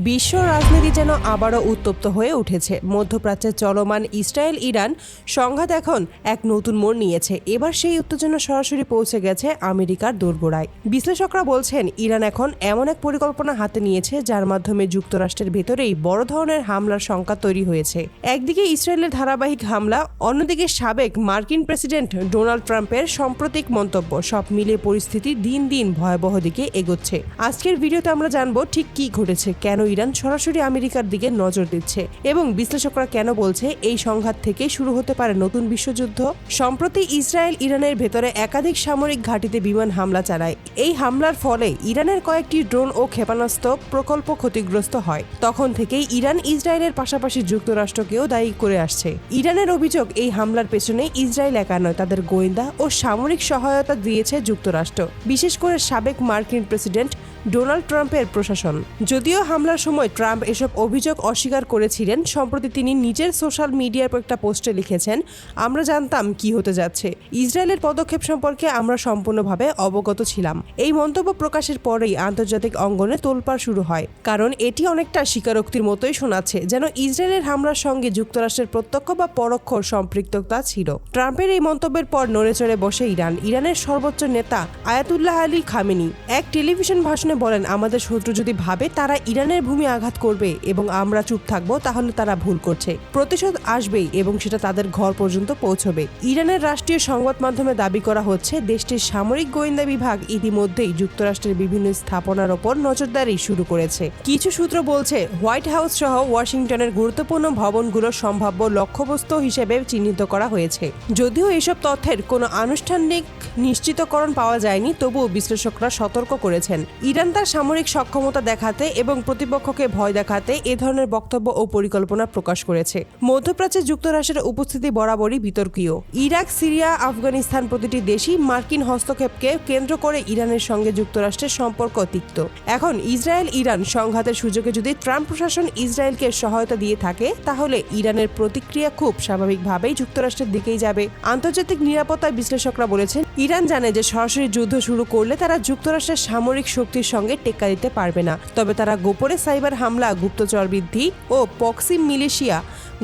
বিশ্ব রাজনীতি যেন আবারও উত্তপ্ত হয়ে উঠেছে। মধ্যপ্রাচ্যের চলমান ইসরায়েল ইরান সংঘাত এখন এক নতুন মোড় নিয়েছে। এবার সেই উত্তেজনা সরাসরি পৌঁছে গেছে আমেরিকার দোরগোড়ায়। বিশ্লেষকরা বলছেন, ইরান এখন এমন এক পরিকল্পনা হাতে নিয়েছে যার মাধ্যমে যুক্তরাষ্ট্রের ভেতরেই বড় ধরনের হামলার শঙ্কা তৈরি হয়েছে। একদিকে ইসরায়েলের ধারাবাহিক হামলা, অন্যদিকে সাবেক মার্কিন প্রেসিডেন্ট ডোনাল্ড ট্রাম্পের সাম্প্রতিক মন্তব্য, সব মিলিয়ে পরিস্থিতি দিন দিন ভয়াবহ দিকে এগোচ্ছে। আজকের ভিডিওতে আমরা জানবো ঠিক কি ঘটেছে, কেন ইরান সরাসরি আমেরিকার দিকে নজর দিচ্ছে এবং বিশ্লেষকরা কেন বলছে এই সংঘাত থেকে শুরু হতে পারে নতুন বিশ্বযুদ্ধ। সম্প্রতি ইসরায়েল ইরানের ভেতরে একাধিক সামরিক ঘাঁটিতে বিমান হামলা চালায়। এই হামলার ফলে ইরানের কয়েকটি ড্রোন ও ক্ষেপণাস্ত্র প্রকল্প ক্ষতিগ্রস্ত হয়। তখন থেকেই ইরান ইসরায়েলের পাশাপাশি যুক্তরাষ্ট্রকেও দায়ী করে আসছে। ইরানের অভিযোগ, এই হামলার পেছনে ইসরায়েল একা নয়, তাদের গোয়েন্দা ও সামরিক সহায়তা দিয়েছে যুক্তরাষ্ট্র, বিশেষ করে সাবেক মার্কিন প্রেসিডেন্ট ডোনাল্ড ট্রাম্পের প্রশাসন। যদিও হামলার সময় ট্রাম্প এসব অভিযোগ অস্বীকার করেছিলেন, সম্প্রতি তিনি নিজের সোশ্যাল মিডিয়ার একটা পোস্টে লিখেছেন, আমরা জানতাম কি হতে যাচ্ছে। ইসরায়েলের পদক্ষেপ সম্পর্কে আমরা সম্পূর্ণভাবে অবগত ছিলাম। এই মন্তব্য প্রকাশের পরেই আন্তর্জাতিক অঙ্গনে তোলপাড় শুরু হয়, কারণ এটি অনেকটা স্বীকারোক্তির মতোই শোনাচ্ছে, যেন ইসরায়েলের হামলার সঙ্গে যুক্তরাষ্ট্রের প্রত্যক্ষ বা পরোক্ষ সম্পৃক্ততা ছিল। ট্রাম্পের এই মন্তব্যের পর নড়েচড়ে বসে ইরান। ইরানের সর্বোচ্চ নেতা আয়াতুল্লাহ আলী খামেনি এক টেলিভিশন ভাষণে বলেন, আমাদের শত্রু যদি ভাবে তারা ইরানের ভূমি আঘাত করবে এবং আমরা চুপ থাকবো, তাহলে তারা ভুল করছে। প্রতিশোধ আসবেই এবং সেটা তাদের ঘর পর্যন্ত পৌঁছবে। ইরানের রাষ্ট্রীয় সংবাদ মাধ্যমে দাবি করা হচ্ছে, দেশটির সামরিক গোয়েন্দা বিভাগ ইতিমধ্যেই যুক্তরাষ্ট্রের বিভিন্ন স্থাপনার ওপর নজরদারি শুরু করেছে। কিছু সূত্র বলছে, হোয়াইট হাউস সহ ওয়াশিংটনের গুরুত্বপূর্ণ ভবনগুলো সম্ভাব্য লক্ষ্যবস্তু হিসেবে চিহ্নিত করা হয়েছে। যদিও এসব তথ্যের কোনো আনুষ্ঠানিক নিশ্চিতকরণ পাওয়া যায়নি, তবুও বিশ্লেষকরা সতর্ক করেছেন, ইরান তার সামরিক সক্ষমতা দেখাতে এবং প্রতিপক্ষকে ভয় দেখাতে এ ধরনের বক্তব্য ও পরিকল্পনা প্রকাশ করেছে। মধ্যপ্রাচ্যে যুক্তরাষ্ট্রের উপস্থিতি বরাবরই বিতর্কীয়। ইরাক, সিরিয়া, আফগানিস্তান প্রতিটি দেশই মার্কিন হস্তক্ষেপকে কেন্দ্র করে ইরানের সঙ্গে যুক্তরাষ্ট্রের সম্পর্ক তিক্ত। এখন ইসরায়েল ইরান সংঘাতের সুযোগে যদি ট্রাম্প প্রশাসন ইসরায়েলকে সহায়তা দিয়ে থাকে, তাহলে ইরানের প্রতিক্রিয়া খুব স্বাভাবিকভাবেই যুক্তরাষ্ট্রের দিকেই যাবে। আন্তর্জাতিক নিরাপত্তা বিশ্লেষকরা বলেছেন, ইরান জানে যে সরাসরি যুদ্ধ শুরু করলে তারা যুক্তরাষ্ট্রের সামরিক শক্তির সঙ্গে টেক্কা দিতে পারবে না, তবে তারা গোপনে সাইবার হামলা, গুপ্তচর বৃদ্ধি ও প্রক্সি মিলিশিয়া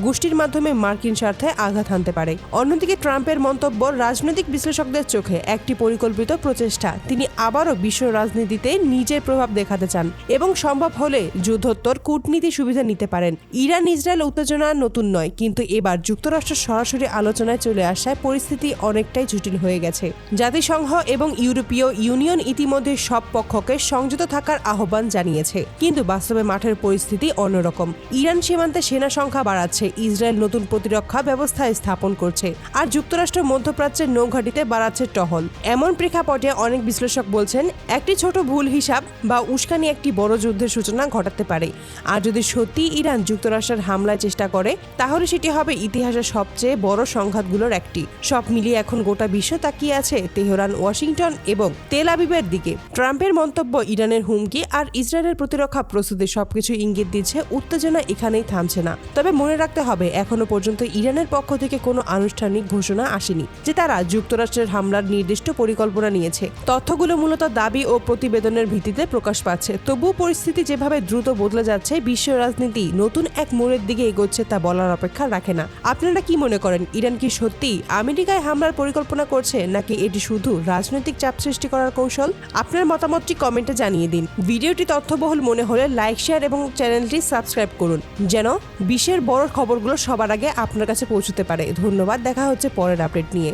গোষ্ঠীর মাধ্যমে মার্কিন স্বার্থে আঘাত হানতে পারে। অন্যদিকে ট্রাম্পের মন্তব্য রাজনৈতিক বিশ্লেষকদের চোখে একটি পরিকল্পিত প্রচেষ্টা। তিনি আবারও বিশ্ব রাজনীতিতে নিজের প্রভাব দেখাতে চান এবং সম্ভব হলে যুদ্ধোত্তর কূটনীতি সুবিধা নিতে পারেন। ইরান ইসরায়েল উত্তেজনা নতুন নয়, কিন্তু এবার যুক্তরাষ্ট্র সরাসরি আলোচনায় চলে আসায় পরিস্থিতি অনেকটাই জটিল হয়ে গেছে। জাতিসংঘ এবং ইউরোপীয় ইউনিয়ন ইতিমধ্যে সব পক্ষকে সংযত থাকার আহ্বান জানিয়েছে, কিন্তু বাস্তবে মাঠের পরিস্থিতি অন্যরকম। ইরান সীমান্তে সেনা সংখ্যা বাড়াচ্ছে, ইসরায়েল নতুন প্রতিরক্ষা ব্যবস্থা স্থাপন করছে, আর যুক্তরাষ্ট্র মধ্যপ্রাচ্যের নৌঘাটিতে বাড়াচ্ছে টহল। এমন প্রেক্ষাপটে অনেক বিশ্লেষক বলছেন, একটি ছোট ভুল হিসাব বা উস্কানি একটি বড় যুদ্ধের সূচনা ঘটাতে পারে। আর যদি সত্যি ইরান যুক্তরাষ্ট্রের হামলার চেষ্টা করে, তাহলে সেটি হবে ইতিহাসের সবচেয়ে বড় সংঘাতগুলোর একটি। সব মিলিয়ে এখন গোটা বিশ্ব তাকিয়ে আছে তেহরান, ওয়াশিংটন এবং তেল আবিবের দিকে। ট্রাম্পের মন্তব্য, ইরানের হুমকি আর ইসরায়েলের প্রতিরক্ষা প্রস্তুতি সবকিছু ইঙ্গিত দিচ্ছে উত্তেজনা এখানেই থামছে না। তবে মনে রাখতে হবে, এখনো পর্যন্ত ইরানের পক্ষ থেকে কোনো আনুষ্ঠানিক ঘোষণা আসেনি যে তারা যুক্তরাষ্ট্রের হামলার নির্দিষ্ট পরিকল্পনা নিয়েছে। তথ্যগুলো মূলত দাবি ও প্রতিবেদনের ভিত্তিতে প্রকাশ পাচ্ছে। তবুও পরিস্থিতি যেভাবে দ্রুত বদলে যাচ্ছে, বিশ্ব রাজনীতি নতুন এক মোড়ের দিকে এগোচ্ছে তা বলার অপেক্ষা রাখে না। আপনারা কি মনে করেন, ইরান কি সত্যি আমেরিকায় হামলার পরিকল্পনা করছে, নাকি এটি শুধু রাজনৈতিক চাপ সৃষ্টি করার কৌশল? আপনার মতামতটি কমেন্টে জানিয়ে দিন। ভিডিওটি তথ্যবহুল মনে হলে লাইক, শেয়ার এবং চ্যানেলটি সাবস্ক্রাইব করুন, যেন বিশ্বের বড় খবরগুলো সবার আগে আপনার কাছে পৌঁছতে পারে। ধন্যবাদ, দেখা হচ্ছে পরের আপডেট নিয়ে।